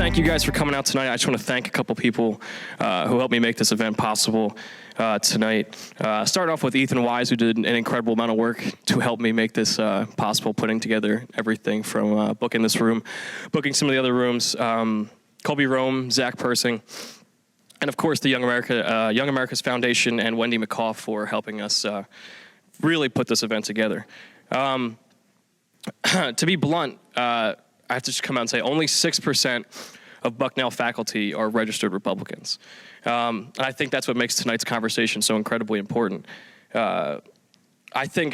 thank you guys for coming out tonight. I just want to thank a couple people who helped me make this event possible tonight. Start off with Ethan Wise, who did an incredible amount of work to help me make this possible, putting together everything from booking this room, booking some of the other rooms, Colby Rome, Zach Persing, and of course the Young America's Foundation and Wendy McCaw for helping us really put this event together. To be blunt, I have to just come out and say only 6% of Bucknell faculty are registered Republicans. And I think that's what makes tonight's conversation so incredibly important. I think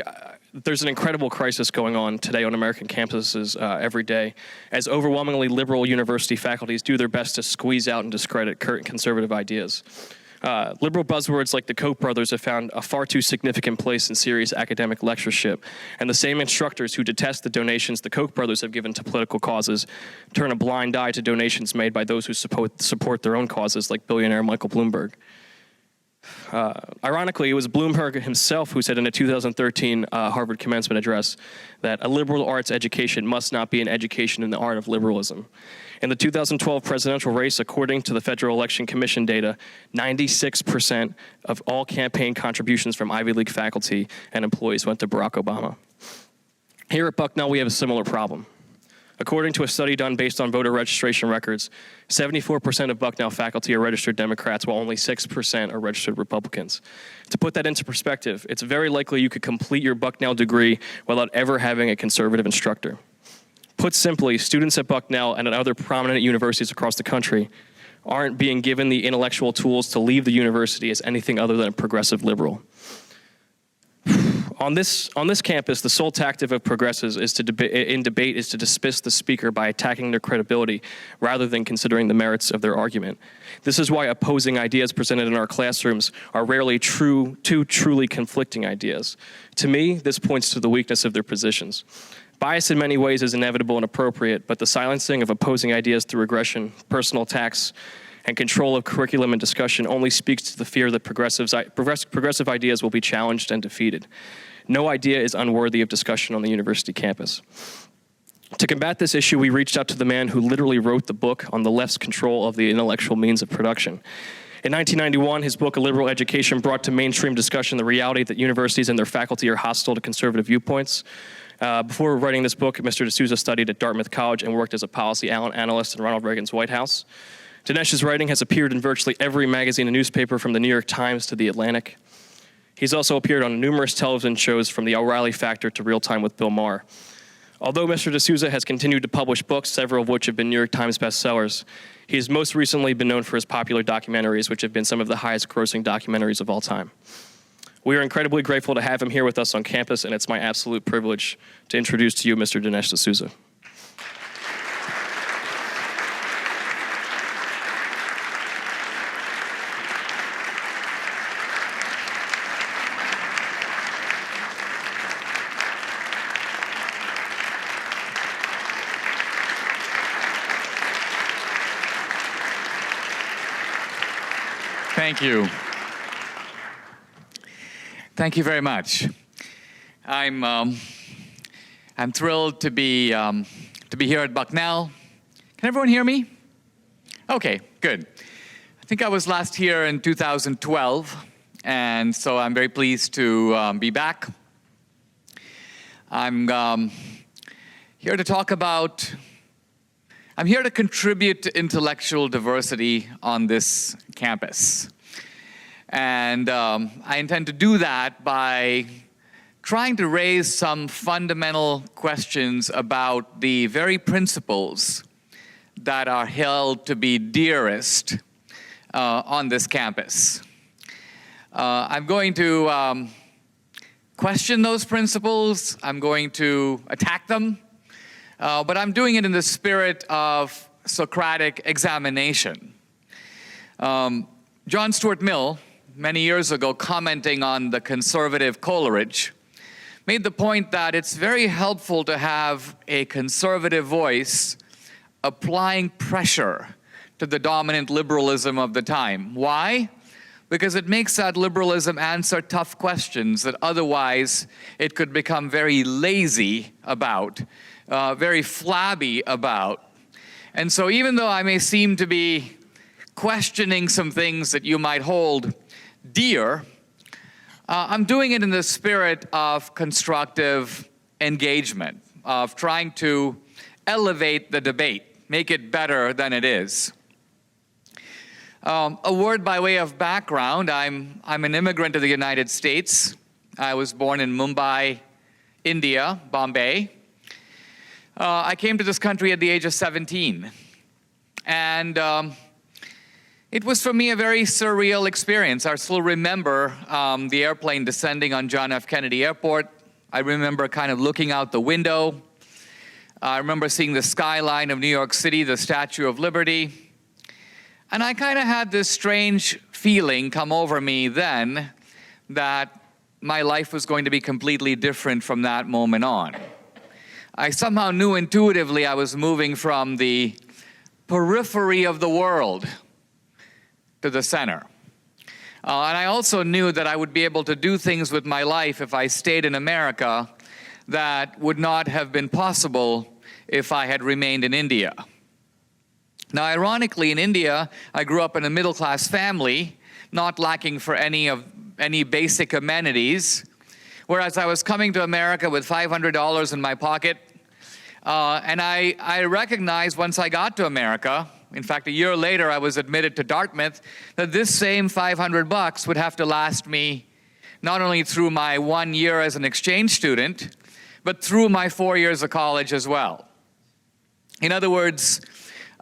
there's an incredible crisis going on today on American campuses every day, as overwhelmingly liberal university faculties do their best to squeeze out and discredit current conservative ideas. Liberal buzzwords like the Koch brothers have found a far too significant place in serious academic lectureship, and the same instructors who detest the donations the Koch brothers have given to political causes turn a blind eye to donations made by those who support their own causes, like billionaire Michael Bloomberg. Ironically, it was Bloomberg himself who said in a 2013 Harvard commencement address that a liberal arts education must not be an education in the art of liberalism. In the 2012 presidential race, according to the Federal Election Commission data, 96% of all campaign contributions from Ivy League faculty and employees went to Barack Obama. Here at Bucknell, we have a similar problem. According to a study done based on voter registration records, 74% of Bucknell faculty are registered Democrats, while only 6% are registered Republicans. To put that into perspective, it's very likely you could complete your Bucknell degree without ever having a conservative instructor. Put simply, students at Bucknell and at other prominent universities across the country aren't being given the intellectual tools to leave the university as anything other than a progressive liberal. On this campus, the sole tactic of progressives in debate is to dismiss the speaker by attacking their credibility rather than considering the merits of their argument. This is why opposing ideas presented in our classrooms are rarely two truly conflicting ideas. To me, this points to the weakness of their positions. Bias in many ways is inevitable and appropriate, but the silencing of opposing ideas through aggression, personal attacks, and control of curriculum and discussion only speaks to the fear that progressive ideas will be challenged and defeated. No idea is unworthy of discussion on the university campus. To combat this issue, we reached out to the man who literally wrote the book on the left's control of the intellectual means of production. In 1991, his book, A Liberal Education, brought to mainstream discussion the reality that universities and their faculty are hostile to conservative viewpoints. Before writing this book, Mr. D'Souza studied at Dartmouth College and worked as a policy analyst in Ronald Reagan's White House. Dinesh's writing has appeared in virtually every magazine and newspaper from the New York Times to the Atlantic. He's also appeared on numerous television shows from The O'Reilly Factor to Real Time with Bill Maher. Although Mr. D'Souza has continued to publish books, several of which have been New York Times bestsellers, he has most recently been known for his popular documentaries, which have been some of the highest grossing documentaries of all time. We are incredibly grateful to have him here with us on campus, and it's my absolute privilege to introduce to you Mr. Dinesh D'Souza. Thank you. Thank you very much. I'm thrilled to be here at Bucknell. Can everyone hear me? Okay, good. I think I was last here in 2012, and so I'm very pleased to be back. I'm here to talk about. I'm here to contribute to intellectual diversity on this campus. And I intend to do that by trying to raise some fundamental questions about the very principles that are held to be dearest on this campus. I'm going to question those principles. I'm going to attack them. But I'm doing it in the spirit of Socratic examination. John Stuart Mill, many years ago, commenting on the conservative Coleridge, made the point that it's very helpful to have a conservative voice applying pressure to the dominant liberalism of the time. Why? Because it makes that liberalism answer tough questions that otherwise it could become very lazy about, very flabby about. And so even though I may seem to be questioning some things that you might hold dear, I'm doing it in the spirit of constructive engagement, of trying to elevate the debate, make it better than it is. A word by way of background, I'm an immigrant to the United States. I was born in Mumbai, India, Bombay. I came to this country at the age of 17. And it was for me a very surreal experience. I still remember the airplane descending on John F. Kennedy Airport. I remember kind of looking out the window. I remember seeing the skyline of New York City, the Statue of Liberty. And I kind of had this strange feeling come over me then that my life was going to be completely different from that moment on. I somehow knew intuitively I was moving from the periphery of the world to the center. And I also knew that I would be able to do things with my life if I stayed in America that would not have been possible if I had remained in India. Now, ironically, in India, I grew up in a middle-class family, not lacking for any basic amenities, whereas I was coming to America with $500 in my pocket, and I recognized once I got to America, in fact, a year later, I was admitted to Dartmouth, that this same $500 would have to last me not only through my 1 year as an exchange student, but through my 4 years of college as well. In other words,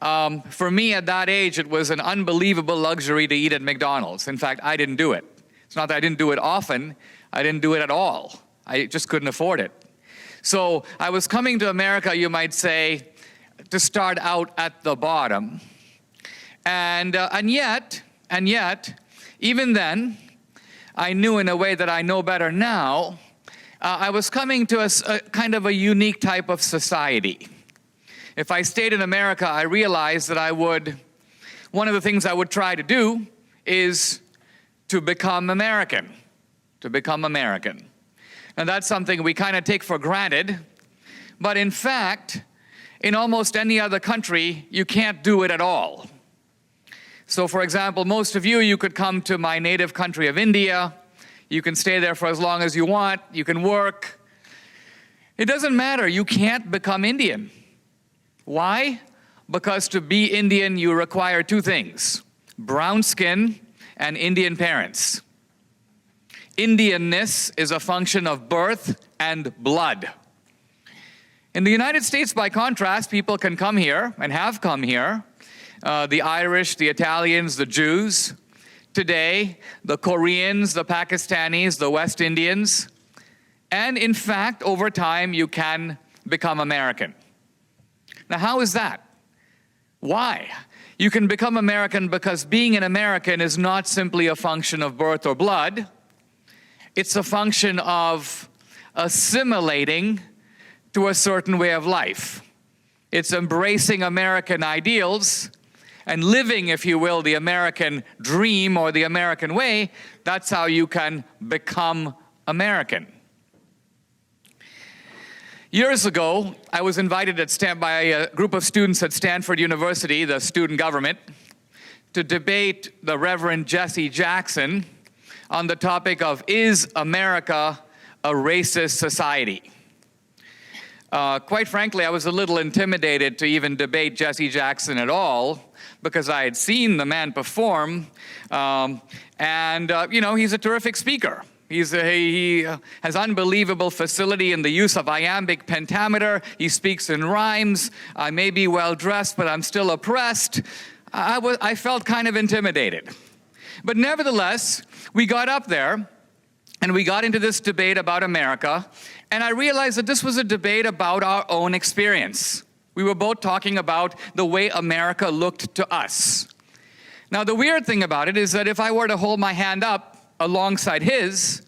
for me at that age, it was an unbelievable luxury to eat at McDonald's. In fact, I didn't do it. It's not that I didn't do it often, I didn't do it at all. I just couldn't afford it. So I was coming to America, you might say, to start out at the bottom. And yet, even then, I knew in a way that I know better now, I was coming to a kind of a unique type of society. If I stayed in America, I realized that one of the things I would try to do is to become American, And that's something we kind of take for granted, but in fact, in almost any other country, you can't do it at all. So for example, most of you could come to my native country of India, you can stay there for as long as you want, you can work. It doesn't matter, you can't become Indian. Why? Because to be Indian, you require two things: brown skin and Indian parents. Indianness is a function of birth and blood. In the United States, by contrast, people can come here and have come here. The Irish, the Italians, the Jews. Today, the Koreans, the Pakistanis, the West Indians. And in fact, over time, you can become American. Now, how is that? Why? You can become American because being an American is not simply a function of birth or blood. It's a function of assimilating to a certain way of life. It's embracing American ideals and living, if you will, the American dream or the American way. That's how you can become American. Years ago, I was invited by a group of students at Stanford University, the student government, to debate the Reverend Jesse Jackson on the topic of, is America a racist society? Quite frankly, I was a little intimidated to even debate Jesse Jackson at all, because I had seen the man perform, he's a terrific speaker. He has unbelievable facility in the use of iambic pentameter. He speaks in rhymes. I may be well-dressed, but I'm still oppressed. I felt kind of intimidated. But nevertheless, we got up there, and we got into this debate about America, and I realized that this was a debate about our own experience. We were both talking about the way America looked to us. Now, the weird thing about it is that if I were to hold my hand up alongside his,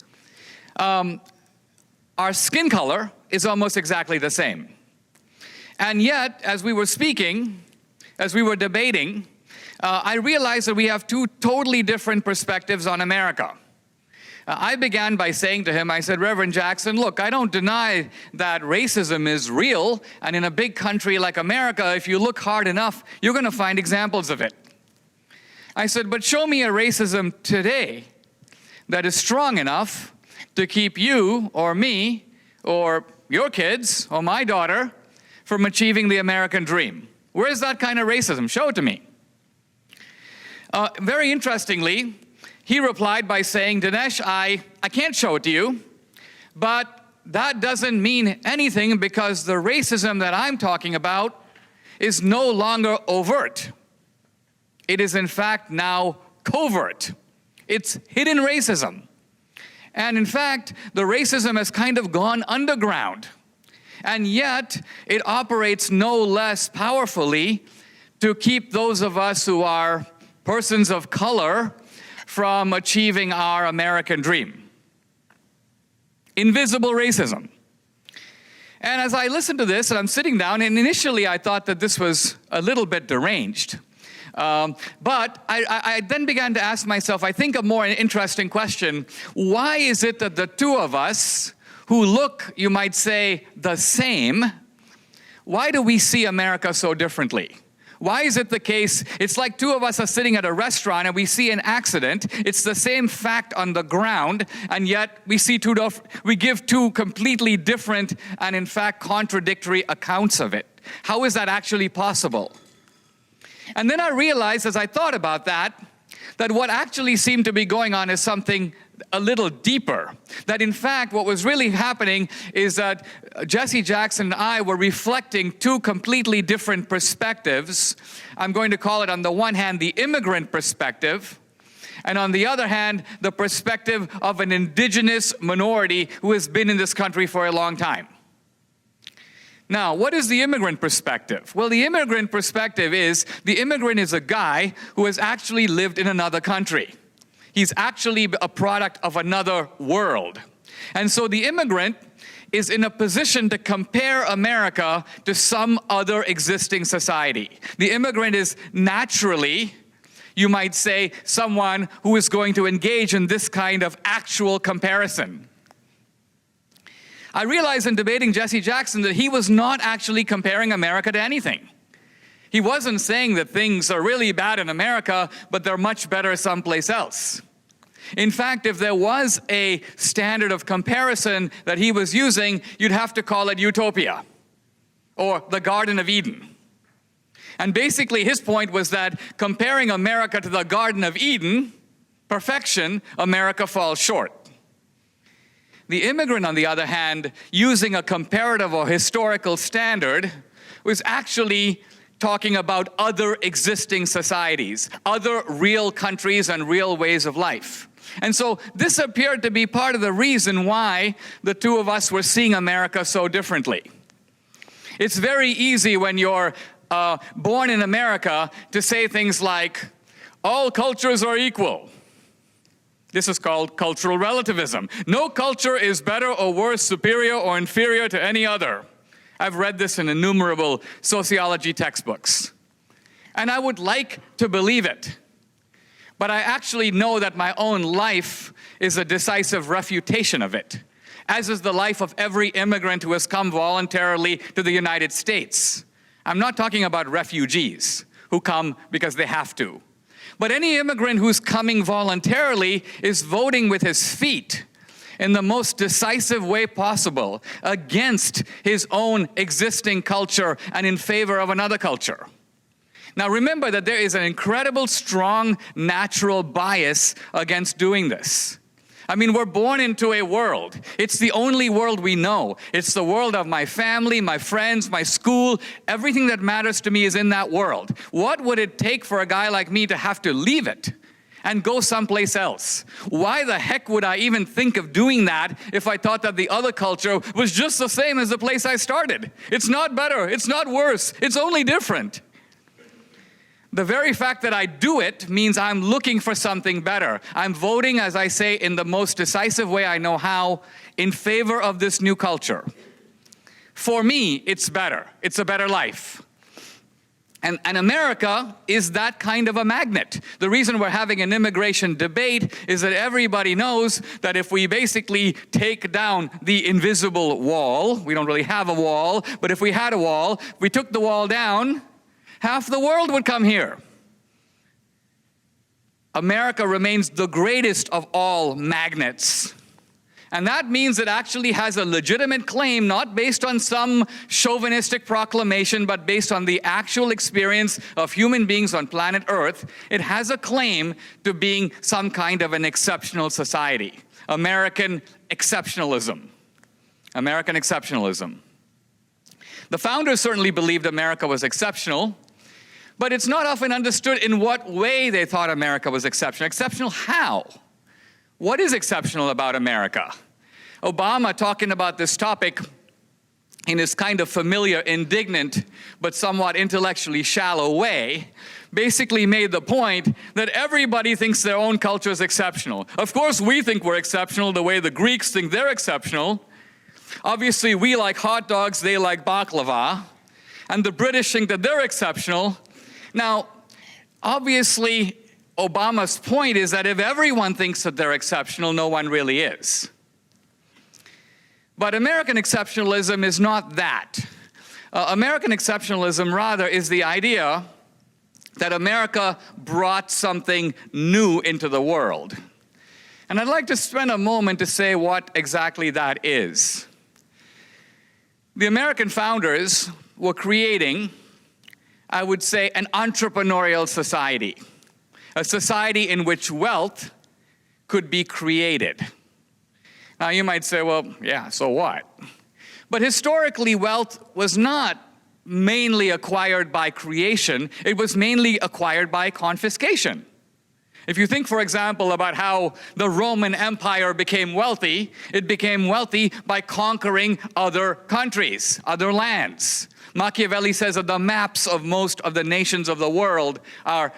our skin color is almost exactly the same. And yet, as we were speaking, as we were debating, I realized that we have two totally different perspectives on America. I began by saying to him, I said, Reverend Jackson, look, I don't deny that racism is real, and in a big country like America, if you look hard enough, you're going to find examples of it. I said, but show me a racism today that is strong enough to keep you or me or your kids or my daughter from achieving the American dream. Where's that kind of racism? Show it to me. Very interestingly, he replied by saying, Dinesh, I can't show it to you, but that doesn't mean anything because the racism that I'm talking about is no longer overt. It is in fact now covert. It's hidden racism. And in fact, the racism has kind of gone underground. And yet, it operates no less powerfully to keep those of us who are persons of color from achieving our American dream. Invisible racism. And as I listened to this, and I'm sitting down, and initially I thought that this was a little bit deranged. But I then began to ask myself, I think, a more interesting question. Why is it that the two of us, who look, you might say, the same, why do we see America so differently? Why is it the case, it's like two of us are sitting at a restaurant and we see an accident, it's the same fact on the ground, and yet we give two completely different and in fact contradictory accounts of it. How is that actually possible? And then I realized as I thought about that what actually seemed to be going on is something a little deeper. That in fact, what was really happening is that Jesse Jackson and I were reflecting two completely different perspectives. I'm going to call it, on the one hand, the immigrant perspective, and on the other hand, the perspective of an indigenous minority who has been in this country for a long time. Now, what is the immigrant perspective? Well, the immigrant perspective is, the immigrant is a guy who has actually lived in another country. He's actually a product of another world. And so the immigrant is in a position to compare America to some other existing society. The immigrant is naturally, you might say, someone who is going to engage in this kind of actual comparison. I realized in debating Jesse Jackson that he was not actually comparing America to anything. He wasn't saying that things are really bad in America, but they're much better someplace else. In fact, if there was a standard of comparison that he was using, you'd have to call it utopia or the Garden of Eden. And basically his point was that comparing America to the Garden of Eden, perfection, America falls short. The immigrant, on the other hand, using a comparative or historical standard, was actually talking about other existing societies, other real countries and real ways of life. And so this appeared to be part of the reason why the two of us were seeing America so differently. It's very easy when you're born in America to say things like, all cultures are equal. This is called cultural relativism. No culture is better or worse, superior or inferior to any other. I've read this in innumerable sociology textbooks. And I would like to believe it. But I actually know that my own life is a decisive refutation of it, as is the life of every immigrant who has come voluntarily to the United States. I'm not talking about refugees who come because they have to. But any immigrant who's coming voluntarily is voting with his feet in the most decisive way possible against his own existing culture and in favor of another culture. Now remember that there is an incredible, strong, natural bias against doing this. I mean, we're born into a world. It's the only world we know. It's the world of my family, my friends, my school. Everything that matters to me is in that world. What would it take for a guy like me to have to leave it and go someplace else? Why the heck would I even think of doing that if I thought that the other culture was just the same as the place I started? It's not better. It's not worse. It's only different. The very fact that I do it means I'm looking for something better. I'm voting, as I say, in the most decisive way I know how, in favor of this new culture. For me, it's better. It's a better life. And America is that kind of a magnet. The reason we're having an immigration debate is that everybody knows that if we basically take down the invisible wall, we don't really have a wall, but if we had a wall, if we took the wall down, half the world would come here. America remains the greatest of all magnets. And that means it actually has a legitimate claim, not based on some chauvinistic proclamation, but based on the actual experience of human beings on planet Earth. It has a claim to being some kind of an exceptional society. American exceptionalism. American exceptionalism. The founders certainly believed America was exceptional, but it's not often understood in what way they thought America was exceptional. Exceptional how? What is exceptional about America? Obama, talking about this topic in his kind of familiar, indignant, but somewhat intellectually shallow way, basically made the point that everybody thinks their own culture is exceptional. Of course, we think we're exceptional the way the Greeks think they're exceptional. Obviously, we like hot dogs, they like baklava. And the British think that they're exceptional. Now, obviously, Obama's point is that if everyone thinks that they're exceptional, no one really is. But American exceptionalism is not that. American exceptionalism, rather, is the idea that America brought something new into the world. And I'd like to spend a moment to say what exactly that is. The American founders were creating, I would say, an entrepreneurial society. A society in which wealth could be created. Now you might say, well, yeah, so what? But historically, wealth was not mainly acquired by creation. It was mainly acquired by confiscation. If you think, for example, about how the Roman Empire became wealthy, it became wealthy by conquering other countries, other lands. Machiavelli says that the maps of most of the nations of the world are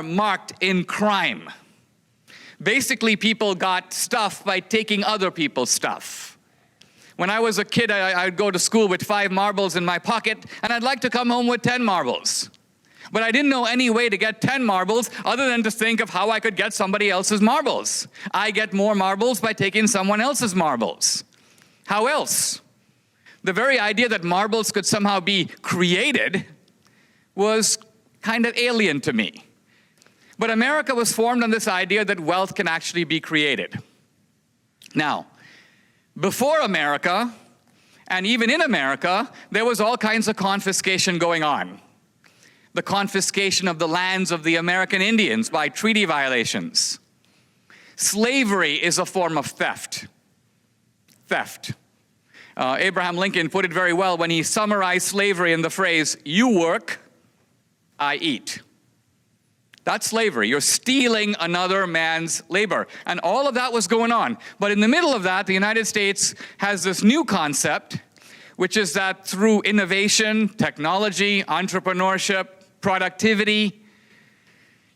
marked in crime. Basically, people got stuff by taking other people's stuff. When I was a kid, I'd go to school with 5 marbles in my pocket, and I'd like to come home with 10 marbles. But I didn't know any way to get 10 marbles other than to think of how I could get somebody else's marbles. I get more marbles by taking someone else's marbles. How else? The very idea that marbles could somehow be created was kind of alien to me. But America was formed on this idea that wealth can actually be created. Now, before America, and even in America, there was all kinds of confiscation going on. The confiscation of the lands of the American Indians by treaty violations. Slavery is a form of theft. Theft. Abraham Lincoln put it very well when he summarized slavery in the phrase, "You work, I eat." That's slavery. You're stealing another man's labor. And all of that was going on. But in the middle of that, the United States has this new concept, which is that through innovation, technology, entrepreneurship, productivity,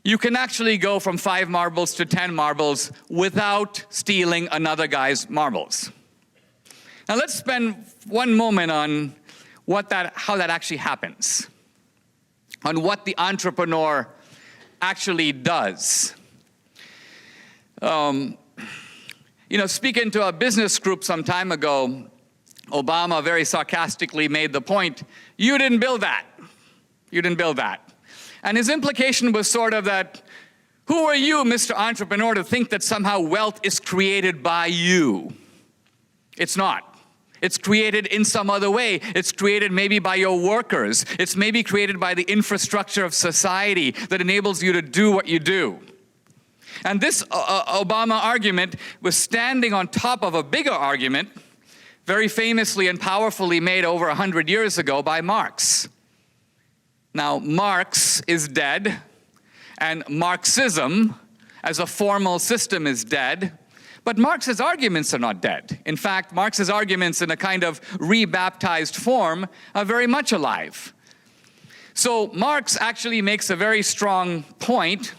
you can actually go from 5 marbles to 10 marbles without stealing another guy's marbles. Now let's spend one moment on how that actually happens, on what the entrepreneur actually does. Speaking to a business group some time ago, Obama very sarcastically made the point, "You didn't build that. You didn't build that." And his implication was sort of that, who are you, Mr. Entrepreneur, to think that somehow wealth is created by you? It's not. It's created in some other way. It's created maybe by your workers. It's maybe created by the infrastructure of society that enables you to do what you do. And this Obama argument was standing on top of a bigger argument, very famously and powerfully made over 100 years ago by Marx. Now, Marx is dead, and Marxism as a formal system is dead. But Marx's arguments are not dead. In fact, Marx's arguments in a kind of rebaptized form are very much alive. So Marx actually makes a very strong point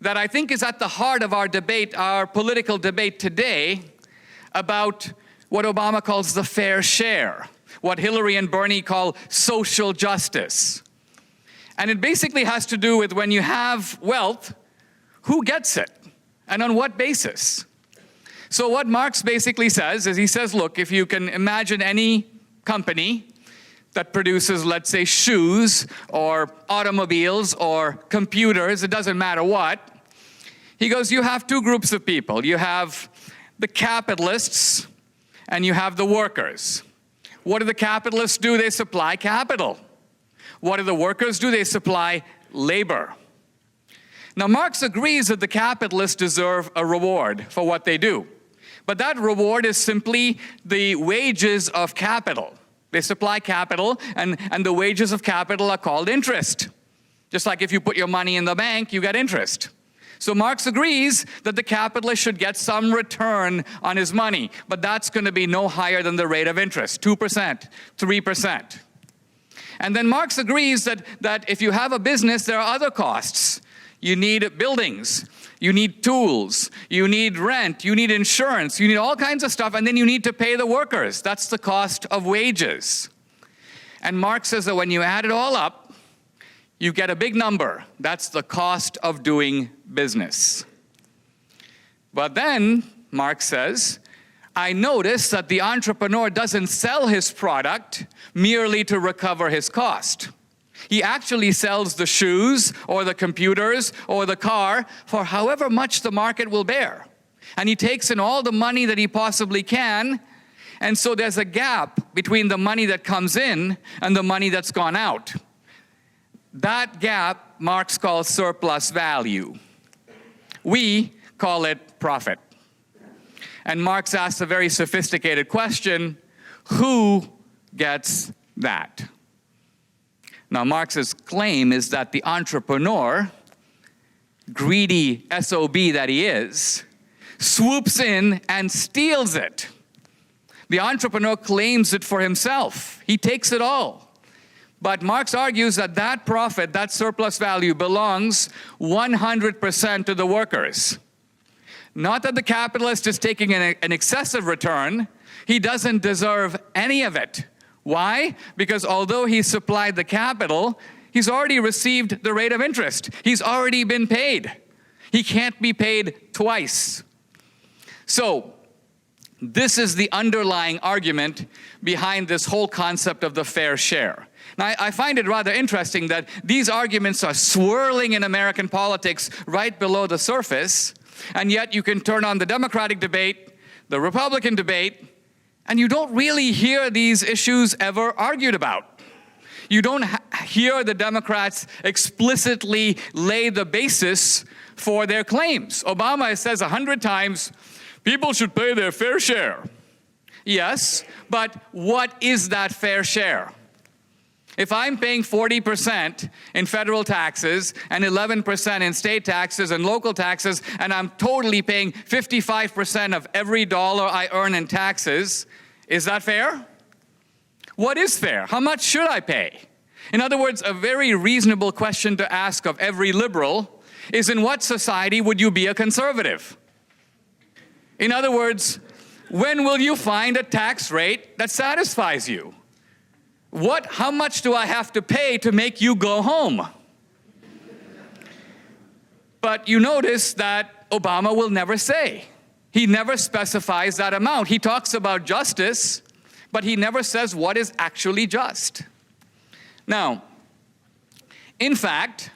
that I think is at the heart of our debate, our political debate today, about what Obama calls the fair share, what Hillary and Bernie call social justice. And it basically has to do with when you have wealth, who gets it? And on what basis? So what Marx basically says is he says, look, if you can imagine any company that produces, let's say, shoes or automobiles or computers, it doesn't matter what, he goes, you have two groups of people. You have the capitalists and you have the workers. What do the capitalists do? They supply capital. What do the workers do? They supply labor. Now, Marx agrees that the capitalists deserve a reward for what they do. But that reward is simply the wages of capital. They supply capital, and the wages of capital are called interest. Just like if you put your money in the bank, you get interest. So Marx agrees that the capitalist should get some return on his money, but that's going to be no higher than the rate of interest, 2%, 3%. And then Marx agrees that if you have a business, there are other costs. You need buildings, you need tools, you need rent, you need insurance, you need all kinds of stuff, and then you need to pay the workers. That's the cost of wages. And Marx says that when you add it all up, you get a big number. That's the cost of doing business. But then, Marx says, I notice that the entrepreneur doesn't sell his product merely to recover his cost. He actually sells the shoes or the computers or the car for however much the market will bear. And he takes in all the money that he possibly can, and so there's a gap between the money that comes in and the money that's gone out. That gap Marx calls surplus value. We call it profit. And Marx asks a very sophisticated question, who gets that? Now, Marx's claim is that the entrepreneur, greedy SOB that he is, swoops in and steals it. The entrepreneur claims it for himself. He takes it all. But Marx argues that that profit, that surplus value, belongs 100% to the workers. Not that the capitalist is taking an excessive return. He doesn't deserve any of it. Why? Because although he supplied the capital, he's already received the rate of interest. He's already been paid. He can't be paid twice. So, this is the underlying argument behind this whole concept of the fair share. Now, I find it rather interesting that these arguments are swirling in American politics right below the surface, and yet you can turn on the Democratic debate, the Republican debate, and you don't really hear these issues ever argued about. You don't hear the Democrats explicitly lay the basis for their claims. Obama says 100 times, people should pay their fair share. Yes, but what is that fair share? If I'm paying 40% in federal taxes and 11% in state taxes and local taxes, and I'm totally paying 55% of every dollar I earn in taxes, is that fair? What is fair? How much should I pay? In other words, a very reasonable question to ask of every liberal is, in what society would you be a conservative? In other words, when will you find a tax rate that satisfies you? How much do I have to pay to make you go home? But you notice that Obama will never say. He never specifies that amount. He talks about justice, but he never says what is actually just. Now, in fact,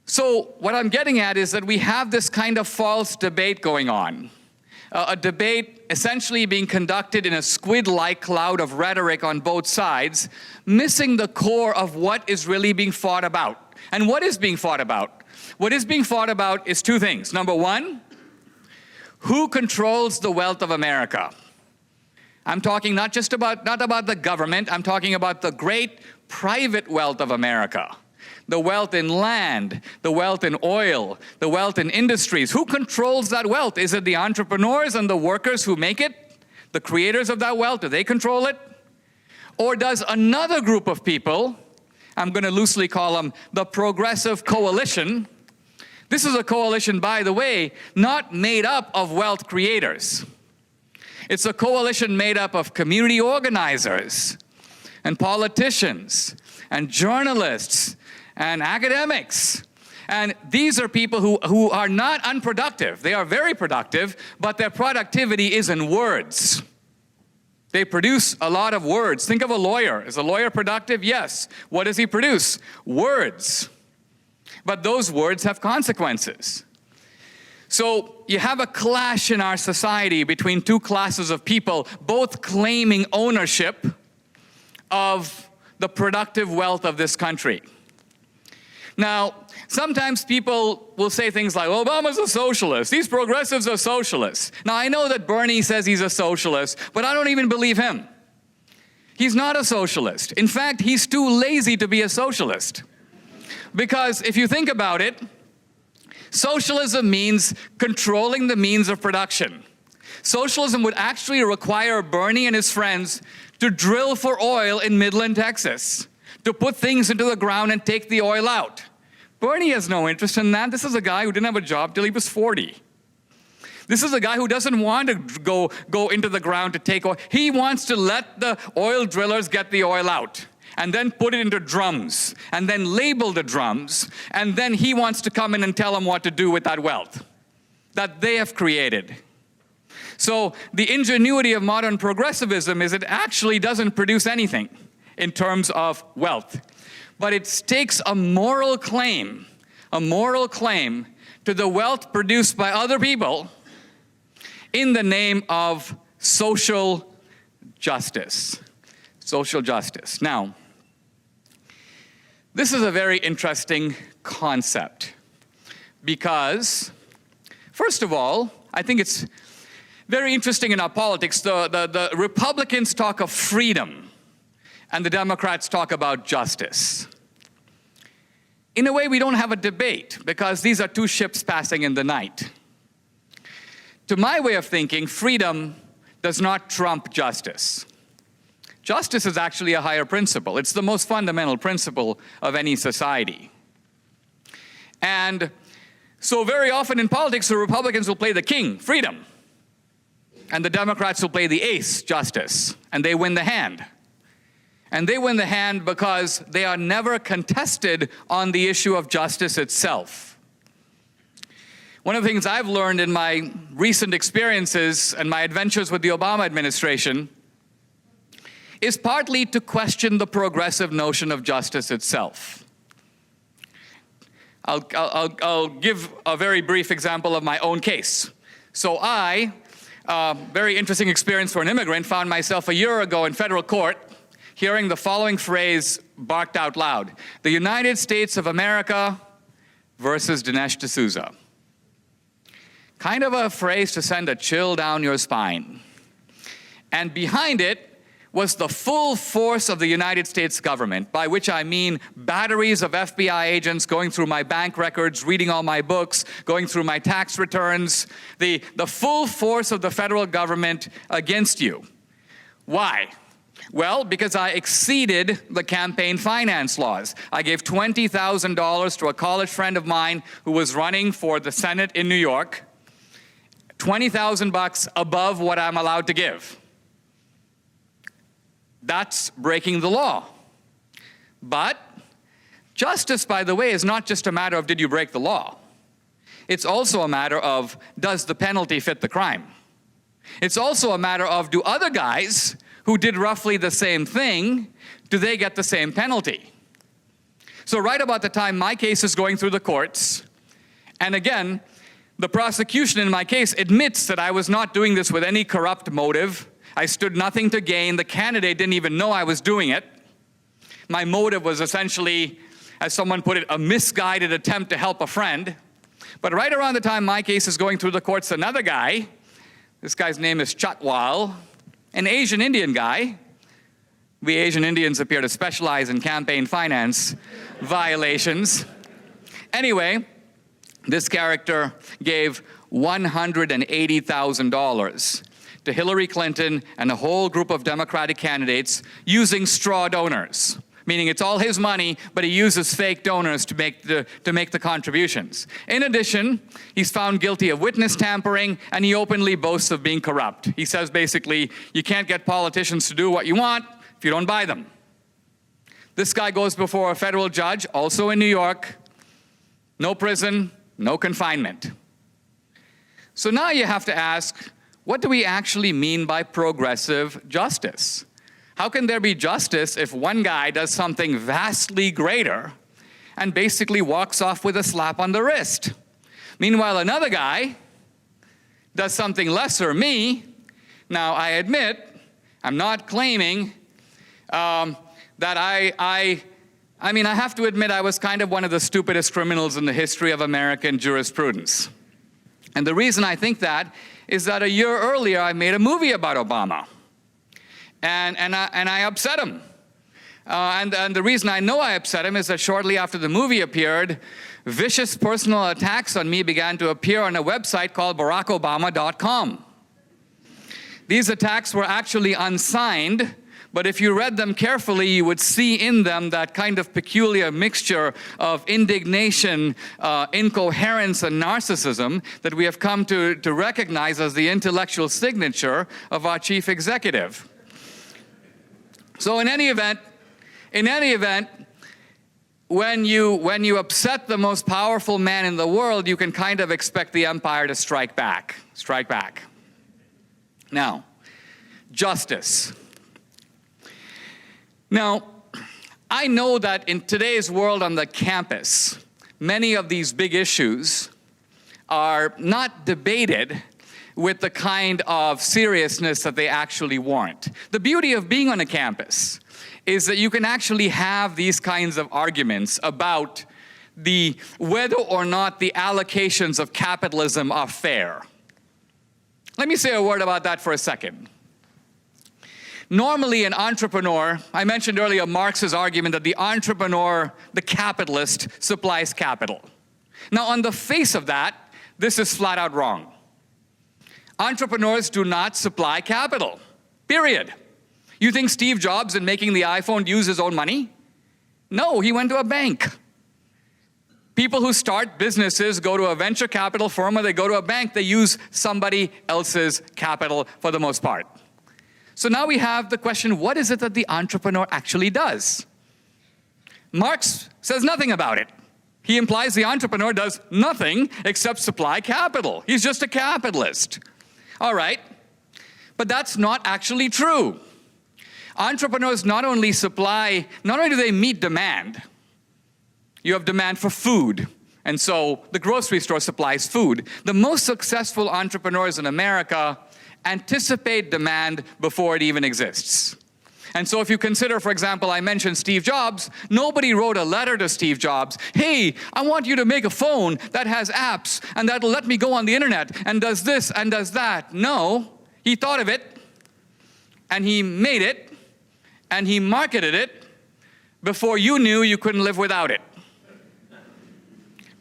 so what I'm getting at is that we have this kind of false debate going on. A debate essentially being conducted in a squid-like cloud of rhetoric on both sides, missing the core of what is really being fought about. And what is being fought about? What is being fought about is two things. Number one, who controls the wealth of America? I'm talking not about the government, I'm talking about the great private wealth of America. The wealth in land, the wealth in oil, the wealth in industries. Who controls that wealth? Is it the entrepreneurs and the workers who make it? The creators of that wealth, do they control it? Or does another group of people, I'm going to loosely call them the progressive coalition. This is a coalition, by the way, not made up of wealth creators. It's a coalition made up of community organizers and politicians and journalists and academics. And these are people who are not unproductive. They are very productive, but their productivity is in words. They produce a lot of words. Think of a lawyer. Is a lawyer productive? Yes. What does he produce? Words. But those words have consequences. So you have a clash in our society between two classes of people, both claiming ownership of the productive wealth of this country. Now, sometimes people will say things like, Obama's a socialist. These progressives are socialists. Now, I know that Bernie says he's a socialist, but I don't even believe him. He's not a socialist. In fact, he's too lazy to be a socialist. Because if you think about it, socialism means controlling the means of production. Socialism would actually require Bernie and his friends to drill for oil in Midland, Texas, to put things into the ground and take the oil out. Bernie has no interest in that. This is a guy who didn't have a job till he was 40. This is a guy who doesn't want to go into the ground to take oil. He wants to let the oil drillers get the oil out and then put it into drums and then label the drums, and then he wants to come in and tell them what to do with that wealth that they have created. So the ingenuity of modern progressivism is it actually doesn't produce anything in terms of wealth. But it stakes a moral claim to the wealth produced by other people in the name of social justice. Social justice. Now, this is a very interesting concept because, first of all, I think it's very interesting in our politics. The Republicans talk of freedom, and the Democrats talk about justice. In a way, we don't have a debate because these are two ships passing in the night. To my way of thinking, freedom does not trump justice. Justice is actually a higher principle. It's the most fundamental principle of any society. And so very often in politics, the Republicans will play the king, freedom, and the Democrats will play the ace, justice, and they win the hand. And they win the hand because they are never contested on the issue of justice itself. One of the things I've learned in my recent experiences and my adventures with the Obama administration is partly to question the progressive notion of justice itself. I'll give a very brief example of my own case. So I, very interesting experience for an immigrant, found myself a year ago in federal court hearing the following phrase barked out loud: the United States of America versus Dinesh D'Souza. Kind of a phrase to send a chill down your spine. And behind it was the full force of the United States government, by which I mean batteries of FBI agents going through my bank records, reading all my books, going through my tax returns, the full force of the federal government against you. Why? Well, because I exceeded the campaign finance laws. I gave $20,000 to a college friend of mine who was running for the Senate in New York, $20,000 above what I'm allowed to give. That's breaking the law. But justice, by the way, is not just a matter of did you break the law. It's also a matter of does the penalty fit the crime. It's also a matter of do other guys who did roughly the same thing, do they get the same penalty? So right about the time my case is going through the courts, and again, the prosecution in my case admits that I was not doing this with any corrupt motive. I stood nothing to gain. The candidate didn't even know I was doing it. My motive was essentially, as someone put it, a misguided attempt to help a friend. But right around the time my case is going through the courts, another guy, this guy's name is Chatwal, an Asian Indian guy. We Asian Indians appear to specialize in campaign finance violations. Anyway, this character gave $180,000 to Hillary Clinton and a whole group of Democratic candidates using straw donors, meaning it's all his money, but he uses fake donors to make the contributions. In addition, he's found guilty of witness tampering, and he openly boasts of being corrupt. He says basically, you can't get politicians to do what you want if you don't buy them. This guy goes before a federal judge, also in New York. No prison, no confinement. So now you have to ask, what do we actually mean by progressive justice? How can there be justice if one guy does something vastly greater and basically walks off with a slap on the wrist? Meanwhile, another guy does something lesser, me. Now, I admit, I'm not claiming that I have to admit I was kind of one of the stupidest criminals in the history of American jurisprudence. And the reason I think that is that a year earlier I made a movie about Obama. And I upset him. And the reason I know I upset him is that shortly after the movie appeared, vicious personal attacks on me began to appear on a website called BarackObama.com. These attacks were actually unsigned, but if you read them carefully, you would see in them that kind of peculiar mixture of indignation, incoherence, and narcissism that we have come to recognize as the intellectual signature of our chief executive. So in any event, when you upset the most powerful man in the world, you can kind of expect the empire to strike back. Now, justice. Now, I know that in today's world on the campus, many of these big issues are not debated with the kind of seriousness that they actually warrant. The beauty of being on a campus is that you can actually have these kinds of arguments about whether or not the allocations of capitalism are fair. Let me say a word about that for a second. Normally, an entrepreneur, I mentioned earlier Marx's argument that the entrepreneur, the capitalist, supplies capital. Now, on the face of that, this is flat out wrong. Entrepreneurs do not supply capital, period. You think Steve Jobs, in making the iPhone, used his own money? No, he went to a bank. People who start businesses go to a venture capital firm or they go to a bank, they use somebody else's capital for the most part. So now we have the question, what is it that the entrepreneur actually does? Marx says nothing about it. He implies the entrepreneur does nothing except supply capital. He's just a capitalist. All right, but that's not actually true. Entrepreneurs not only do they meet demand. You have demand for food, and so the grocery store supplies food. The most successful entrepreneurs in America anticipate demand before it even exists. And so if you consider, for example, I mentioned Steve Jobs, nobody wrote a letter to Steve Jobs, hey, I want you to make a phone that has apps and that'll let me go on the internet and does this and does that. No, he thought of it and he made it and he marketed it before you knew you couldn't live without it.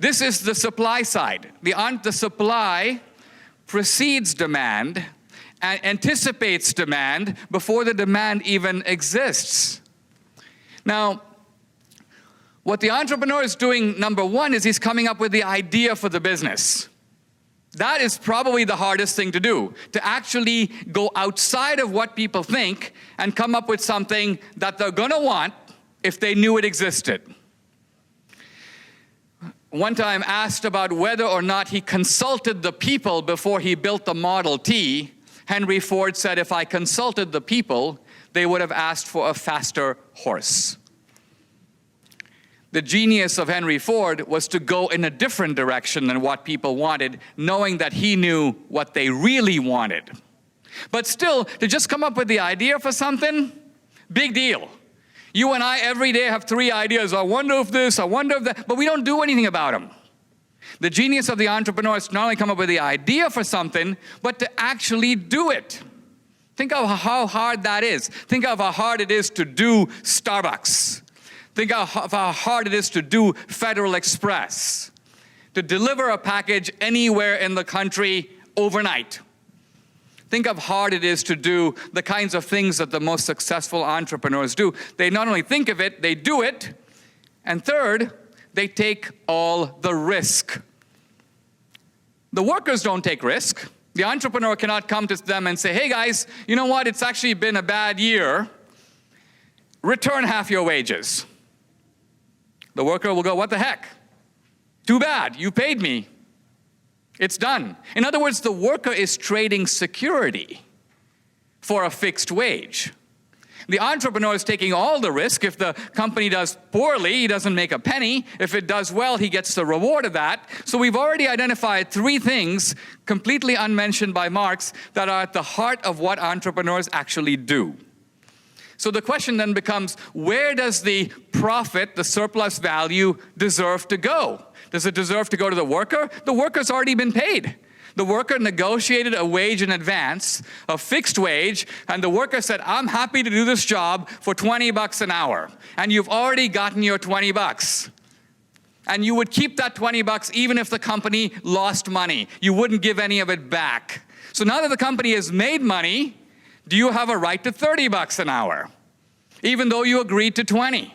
This is the supply side. The supply precedes demand and anticipates demand before the demand even exists. Now, what the entrepreneur is doing, number one, is he's coming up with the idea for the business. That is probably the hardest thing to do, to actually go outside of what people think and come up with something that they're going to want if they knew it existed. One time asked about whether or not he consulted the people before he built the Model T, Henry Ford said, if I consulted the people, they would have asked for a faster horse. The genius of Henry Ford was to go in a different direction than what people wanted, knowing that he knew what they really wanted. But still, to just come up with the idea for something, big deal. You and I every day have 3 ideas. I wonder if this, I wonder if that, but we don't do anything about them. The genius of the entrepreneur is to not only come up with the idea for something, but to actually do it. Think of how hard that is. Think of how hard it is to do Starbucks. Think of how hard it is to do Federal Express, to deliver a package anywhere in the country overnight. Think of how hard it is to do the kinds of things that the most successful entrepreneurs do. They not only think of it, they do it. And third, they take all the risk. The workers don't take risk. The entrepreneur cannot come to them and say, hey guys, you know what, it's actually been a bad year. return half your wages. The worker will go, what the heck? Too bad, you paid me. It's done. In other words, the worker is trading security for a fixed wage. The entrepreneur is taking all the risk. If the company does poorly, he doesn't make a penny. If it does well, he gets the reward of that. So we've already identified three things, completely unmentioned by Marx, that are at the heart of what entrepreneurs actually do. So the question then becomes, where does the profit, the surplus value, deserve to go? Does it deserve to go to the worker? The worker's already been paid. The worker negotiated a wage in advance, a fixed wage, and the worker said, I'm happy to do this job for 20 bucks an hour. And you've already gotten your 20 bucks. And you would keep that 20 bucks even if the company lost money. You wouldn't give any of it back. So now that the company has made money, do you have a right to 30 bucks an hour, even though you agreed to 20?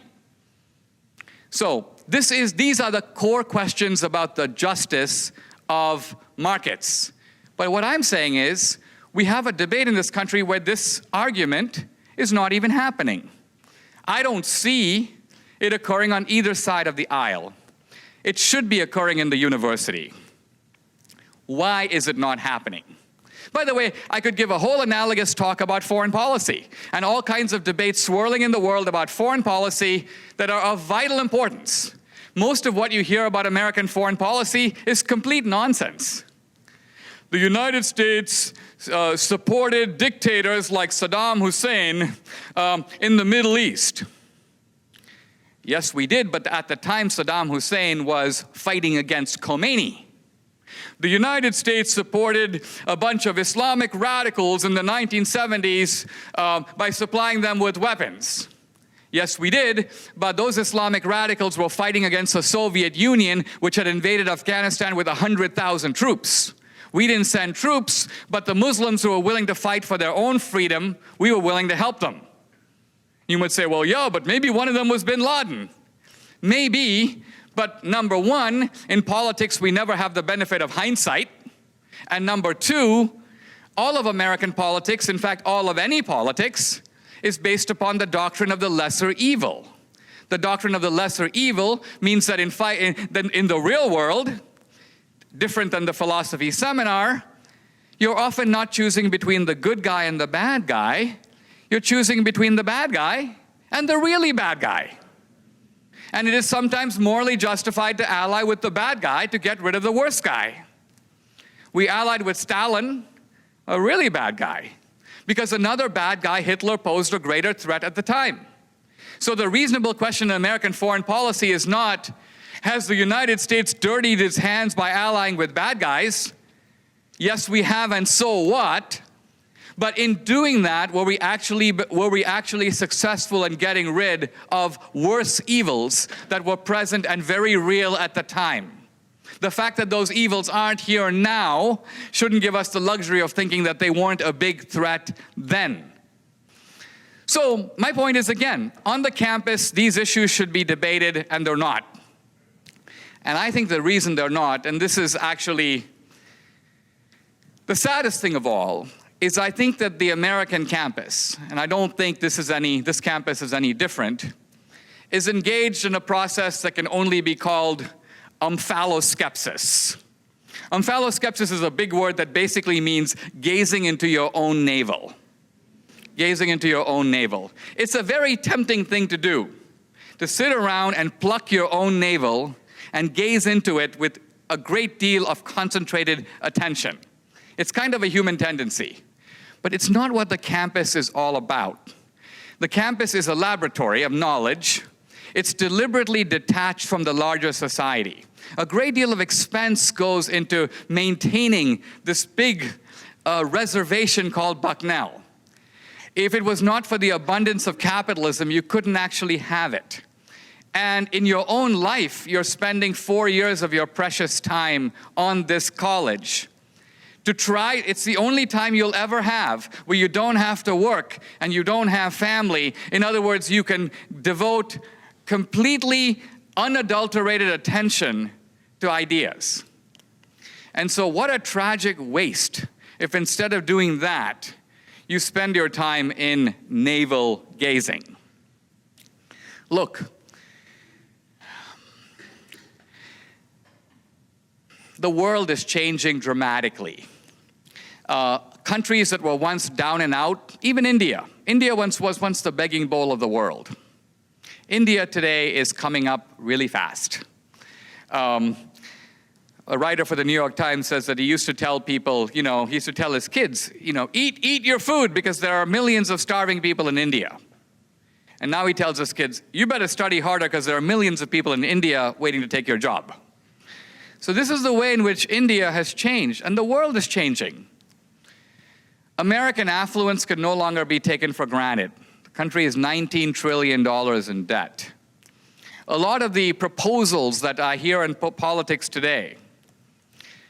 So these are the core questions about the justice of markets. But what I'm saying is, we have a debate in this country where this argument is not even happening. I don't see it occurring on either side of the aisle. It should be occurring in the university. Why is it not happening? By the way, I could give a whole analogous talk about foreign policy and all kinds of debates swirling in the world about foreign policy that are of vital importance. Most of what you hear about American foreign policy is complete nonsense. The United States supported dictators like Saddam Hussein in the Middle East. Yes, we did, but at the time Saddam Hussein was fighting against Khomeini. The United States supported a bunch of Islamic radicals in the 1970s by supplying them with weapons. Yes, we did, but those Islamic radicals were fighting against the Soviet Union, which had invaded Afghanistan with 100,000 troops. We didn't send troops, but the Muslims who were willing to fight for their own freedom, we were willing to help them. You might say, well, yeah, but maybe one of them was bin Laden. Maybe, but number one, in politics, we never have the benefit of hindsight. And number two, all of American politics, in fact, all of any politics, is based upon the doctrine of the lesser evil. The doctrine of the lesser evil means that in the real world, different than the philosophy seminar, you're often not choosing between the good guy and the bad guy. You're choosing between the bad guy and the really bad guy. And it is sometimes morally justified to ally with the bad guy to get rid of the worst guy. We allied with Stalin, a really bad guy, because another bad guy, Hitler, posed a greater threat at the time. So the reasonable question in American foreign policy is not, has the United States dirtied its hands by allying with bad guys? Yes, we have, and so what? But in doing that, were we actually successful in getting rid of worse evils that were present and very real at the time? The fact that those evils aren't here now shouldn't give us the luxury of thinking that they weren't a big threat then. So my point is, again, on the campus, these issues should be debated, and they're not. And I think the reason they're not, and this is actually the saddest thing of all, is I think that the American campus, and I don't think this campus is any different, is engaged in a process that can only be called omphaloskepsis. Omphaloskepsis is a big word that basically means gazing into your own navel. Gazing into your own navel. It's a very tempting thing to do, to sit around and pluck your own navel and gaze into it with a great deal of concentrated attention. It's kind of a human tendency. But it's not what the campus is all about. The campus is a laboratory of knowledge. It's deliberately detached from the larger society. A great deal of expense goes into maintaining this big reservation called Bucknell. If it was not for the abundance of capitalism, you couldn't actually have it. And in your own life, you're spending 4 years of your precious time on this college. It's the only time you'll ever have where you don't have to work and you don't have family. In other words, you can devote completely unadulterated attention to ideas. And so what a tragic waste if instead of doing that, you spend your time in navel gazing. Look, the world is changing dramatically. Countries that were once down and out, even India. India was once the begging bowl of the world. India today is coming up really fast. A writer for the New York Times says that he used to tell people, he used to tell his kids, eat your food because there are millions of starving people in India. And now he tells his kids, you better study harder because there are millions of people in India waiting to take your job. So this is the way in which India has changed, and the world is changing. American affluence could no longer be taken for granted. The country is $19 trillion in debt. A lot of the proposals that I hear in politics today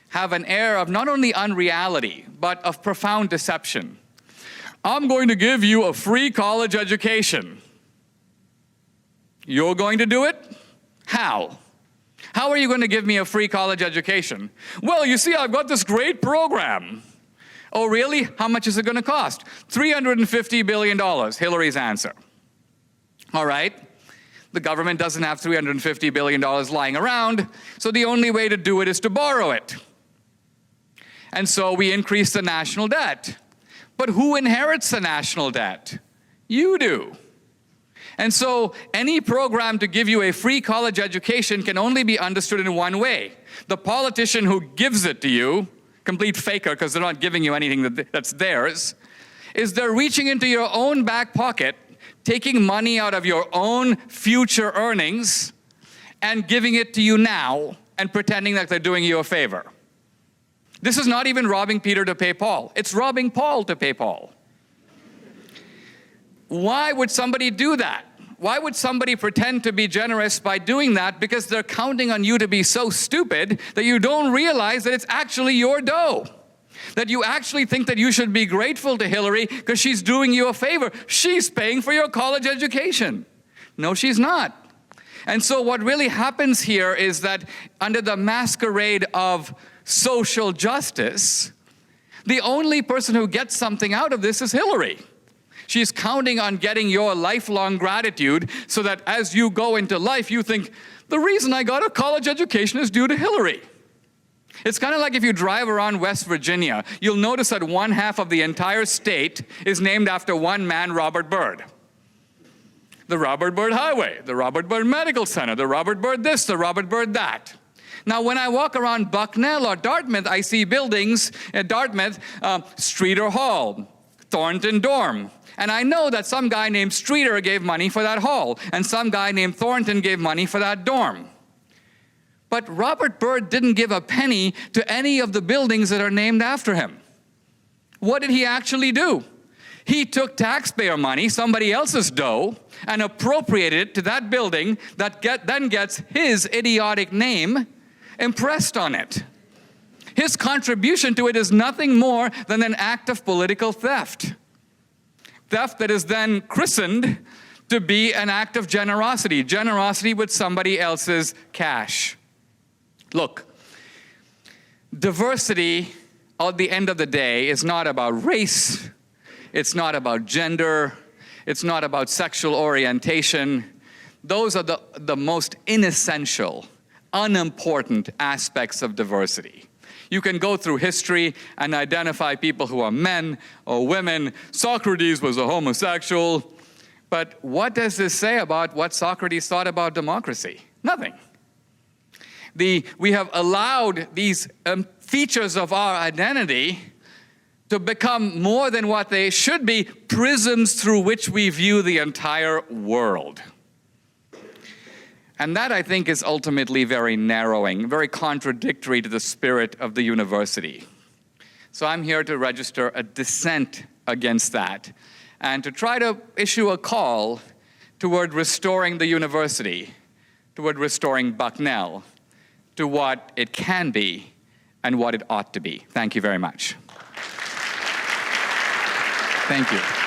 have an air of not only unreality, but of profound deception. I'm going to give you a free college education. You're going to do it? How? How are you going to give me a free college education? Well, you see, I've got this great program. Oh, really? How much is it going to cost? $350 billion, Hillary's answer. All right. The government doesn't have $350 billion lying around, so the only way to do it is to borrow it. And so we increase the national debt. But who inherits the national debt? You do. And so any program to give you a free college education can only be understood in one way. The politician who gives it to you, complete faker because they're not giving you anything that's theirs, is they're reaching into your own back pocket, taking money out of your own future earnings and giving it to you now and pretending that they're doing you a favor. This is not even robbing Peter to pay Paul. It's robbing Paul to pay Paul. Why would somebody do that? Why would somebody pretend to be generous by doing that? Because they're counting on you to be so stupid that you don't realize that it's actually your dough. That you actually think that you should be grateful to Hillary because she's doing you a favor. She's paying for your college education. No, she's not. And so what really happens here is that under the masquerade of social justice, the only person who gets something out of this is Hillary. She's counting on getting your lifelong gratitude so that as you go into life, you think, the reason I got a college education is due to Hillary. It's kind of like if you drive around West Virginia, you'll notice that one half of the entire state is named after one man, Robert Byrd. The Robert Byrd Highway, the Robert Byrd Medical Center, the Robert Byrd this, the Robert Byrd that. Now, when I walk around Bucknell or Dartmouth, I see buildings at Dartmouth, Streeter Hall, Thornton Dorm. And I know that some guy named Streeter gave money for that hall, and some guy named Thornton gave money for that dorm. But Robert Byrd didn't give a penny to any of the buildings that are named after him. What did he actually do? He took taxpayer money, somebody else's dough, and appropriated it to that building that then gets his idiotic name impressed on it. His contribution to it is nothing more than an act of political theft. Theft that is then christened to be an act of generosity. Generosity with somebody else's cash. Look, diversity at the end of the day is not about race. It's not about gender. It's not about sexual orientation. Those are the most inessential, unimportant aspects of diversity. You can go through history and identify people who are men or women. Socrates was a homosexual. But what does this say about what Socrates thought about democracy? Nothing. We have allowed these features of our identity to become more than what they should be, prisms through which we view the entire world. And that, I think, is ultimately very narrowing, very contradictory to the spirit of the university. So I'm here to register a dissent against that and to try to issue a call toward restoring the university, toward restoring Bucknell to what it can be and what it ought to be. Thank you very much. Thank you.